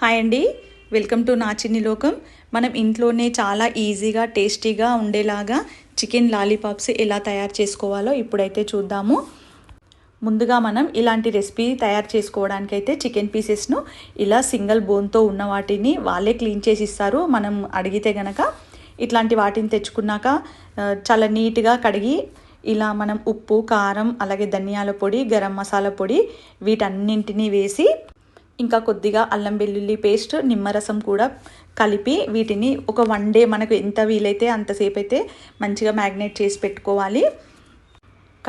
Hi అండి, welcome to నా చిన్ని లోకం. మనం ఇంట్లోనే చాలా ఈజీగా టేస్టీగా ఉండేలాగా చికెన్ లాలీపాప్స్ ఎలా తయారు చేసుకోవాలో ఇప్పుడైతే చూద్దాము. ముందుగా మనం ఇలాంటి రెసిపీ తయారు చేసుకోవడానికైతే చికెన్ పీసెస్ను ఇలా సింగిల్ బోన్తో ఉన్న వాటిని వాళ్ళే క్లీన్ చేసి ఇస్తారు. మనం అడిగితే గనక ఇట్లాంటి వాటిని తెచ్చుకున్నాక చాలా నీట్గా కడిగి ఇలా మనం ఉప్పు, కారం, అలాగే ధనియాల పొడి, గరం మసాలా పొడి వీటన్నింటినీ వేసి ఇంకా కొద్దిగా అల్లం వెల్లుల్లి పేస్ట్, నిమ్మరసం కూడా కలిపి వీటిని ఒక 1 డే మనకు ఎంత వీలైతే అంతసేపు అయితే మంచిగా మ్యాగ్నేట్ చేసి పెట్టుకోవాలి.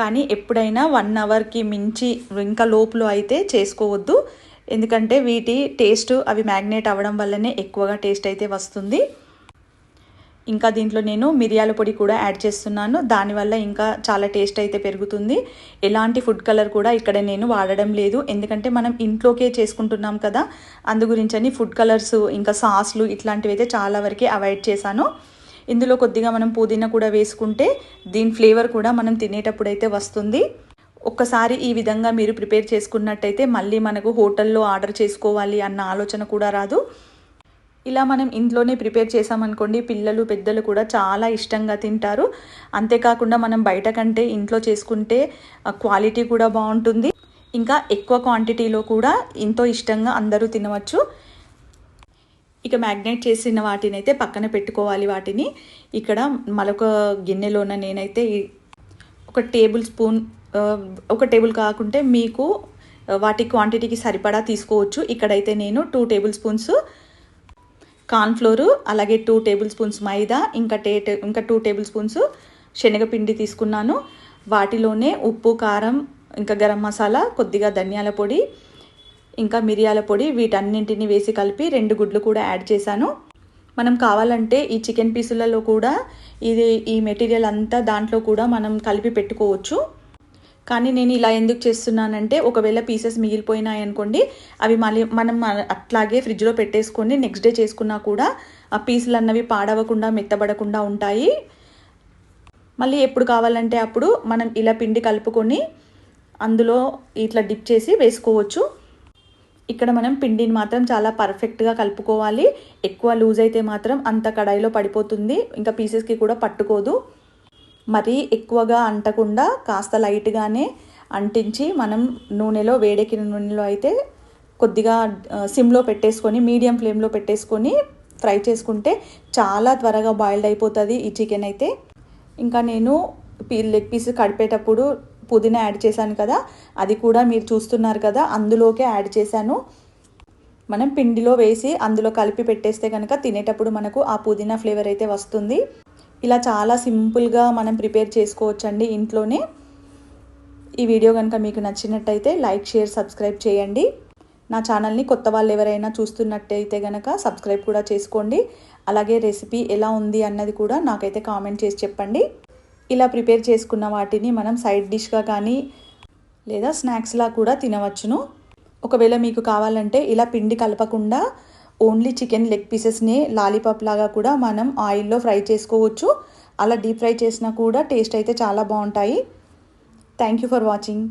కానీ ఎప్పుడైనా 1 అవర్కి మించి ఇంకా లోపల అయితే చేసుకోవద్దు. ఎందుకంటే వీటి టేస్ట్ అవి మ్యాగ్నేట్ అవ్వడం వల్లనే ఎక్కువగా టేస్ట్ అయితే వస్తుంది. ఇంకా దీంట్లో నేను మిరియాల పొడి కూడా యాడ్ చేస్తున్నాను. దానివల్ల ఇంకా చాలా టేస్ట్ అయితే పెరుగుతుంది. ఎలాంటి ఫుడ్ కలర్ కూడా ఇక్కడ నేను వాడడం లేదు. ఎందుకంటే మనం ఇంట్లోకే చేసుకుంటున్నాం కదా, అందు గురించని ఫుడ్ కలర్స్ ఇంకా సాస్లు ఇట్లాంటివి అయితే చాలా వరకే అవాయిడ్ చేశాను. ఇందులో కొద్దిగా మనం పుదీనా కూడా వేసుకుంటే దీని ఫ్లేవర్ కూడా మనం తినేటప్పుడు అయితే వస్తుంది. ఒక్కసారి ఈ విధంగా మీరు ప్రిపేర్ చేసుకున్నట్టయితే మళ్ళీ మనకు హోటల్లో ఆర్డర్ చేసుకోవాలి అన్న ఆలోచన కూడా రాదు. ఇలా మనం ఇంట్లోనే ప్రిపేర్ చేసామనుకోండి, పిల్లలు పెద్దలు కూడా చాలా ఇష్టంగా తింటారు. అంతేకాకుండా మనం బయట కంటే ఇంట్లో చేసుకుంటే క్వాలిటీ కూడా బాగుంటుంది. ఇంకా ఎక్కువ క్వాంటిటీలో కూడా ఎంతో ఇష్టంగా అందరూ తినవచ్చు. ఇక మ్యాగ్నేట్ చేసిన వాటిని అయితే పక్కన పెట్టుకోవాలి. వాటిని ఇక్కడ మరొక గిన్నెలోన నేనైతే ఒక టేబుల్ స్పూన్, ఒక టేబుల్ కాకుంటే మీకు వాటి క్వాంటిటీకి సరిపడా తీసుకోవచ్చు. ఇక్కడైతే నేను 2 టేబుల్ స్పూన్స్ కార్న్ఫ్లోరు, అలాగే 2 టేబుల్ స్పూన్స్ మైదా, ఇంకా 2 టేబుల్ స్పూన్స్ శనగపిండి తీసుకున్నాను. వాటిలోనే ఉప్పు, కారం, ఇంకా గరం మసాలా, కొద్దిగా ధనియాల పొడి, ఇంకా మిరియాల పొడి వీటన్నింటిని వేసి కలిపి 2 గుడ్లు కూడా యాడ్ చేశాను. మనం కావాలంటే ఈ చికెన్ పీసులలో కూడా ఈ మెటీరియల్ అంతా దాంట్లో కూడా మనం కలిపి పెట్టుకోవచ్చు. కానీ నేను ఇలా ఎందుకు చేస్తున్నానంటే ఒకవేళ పీసెస్ మిగిలిపోయినాయి అనుకోండి, అవి మళ్ళీ మనం అట్లాగే ఫ్రిడ్జ్లో పెట్టేసుకొని నెక్స్ట్ డే చేసుకున్నా కూడా ఆ పీసులు అన్నవి పాడవకుండా మెత్తబడకుండా ఉంటాయి. మళ్ళీ ఎప్పుడు కావాలంటే అప్పుడు మనం ఇలా పిండి కలుపుకొని అందులో ఇట్లా డిప్ చేసి వేసుకోవచ్చు. ఇక్కడ మనం పిండిని మాత్రం చాలా పర్ఫెక్ట్గా కలుపుకోవాలి. ఎక్కువ లూజ్ అయితే మాత్రం అంత కడాయిలో పడిపోతుంది, ఇంకా పీసెస్కి కూడా పట్టుకోదు. మరీ ఎక్కువగా అంటకుండా కాస్త లైట్గానే అంటించి మనం నూనెలో, వేడెక్కిన నూనెలో అయితే కొద్దిగా సిమ్లో పెట్టేసుకొని మీడియం ఫ్లేమ్లో పెట్టేసుకొని ఫ్రై చేసుకుంటే చాలా త్వరగా బాయిల్డ్ అయిపోతుంది ఈ చికెన్ అయితే. ఇంకా నేను లెగ్ పీస్ కడిపేటప్పుడు పుదీనా యాడ్ చేశాను కదా, అది కూడా మీరు చూస్తున్నారు కదా, అందులోకే యాడ్ చేశాను. మనం పిండిలో వేసి అందులో కలిపి పెట్టేస్తే కనుక తినేటప్పుడు మనకు ఆ పుదీనా ఫ్లేవర్ అయితే వస్తుంది. ఇలా చాలా సింపుల్గా మనం ప్రిపేర్ చేసుకోవచ్చండి ఇంట్లోనే. ఈ వీడియో కనుక మీకు నచ్చినట్టయితే లైక్, షేర్, సబ్స్క్రైబ్ చేయండి. నా ఛానల్ని కొత్త వాళ్ళు ఎవరైనా చూస్తున్నట్టయితే కనుక సబ్స్క్రైబ్ కూడా చేసుకోండి. అలాగే రెసిపీ ఎలా ఉంది అన్నది కూడా నాకైతే కామెంట్ చేసి చెప్పండి. ఇలా ప్రిపేర్ చేసుకున్న వాటిని మనం సైడ్ డిష్గా కానీ లేదా స్నాక్స్లా కూడా తినవచ్చును. ఒకవేళ మీకు కావాలంటే ఇలా పిండి కలపకుండా ఓన్లీ చికెన్ లెగ్ పీసెస్ని లాలీపాప్ లాగా కూడా మనం ఆయిల్లో ఫ్రై చేసుకోవచ్చు. అలా డీప్ ఫ్రై చేసినా కూడా టేస్ట్ అయితే చాలా బాగుంటాయి. Thank you for watching.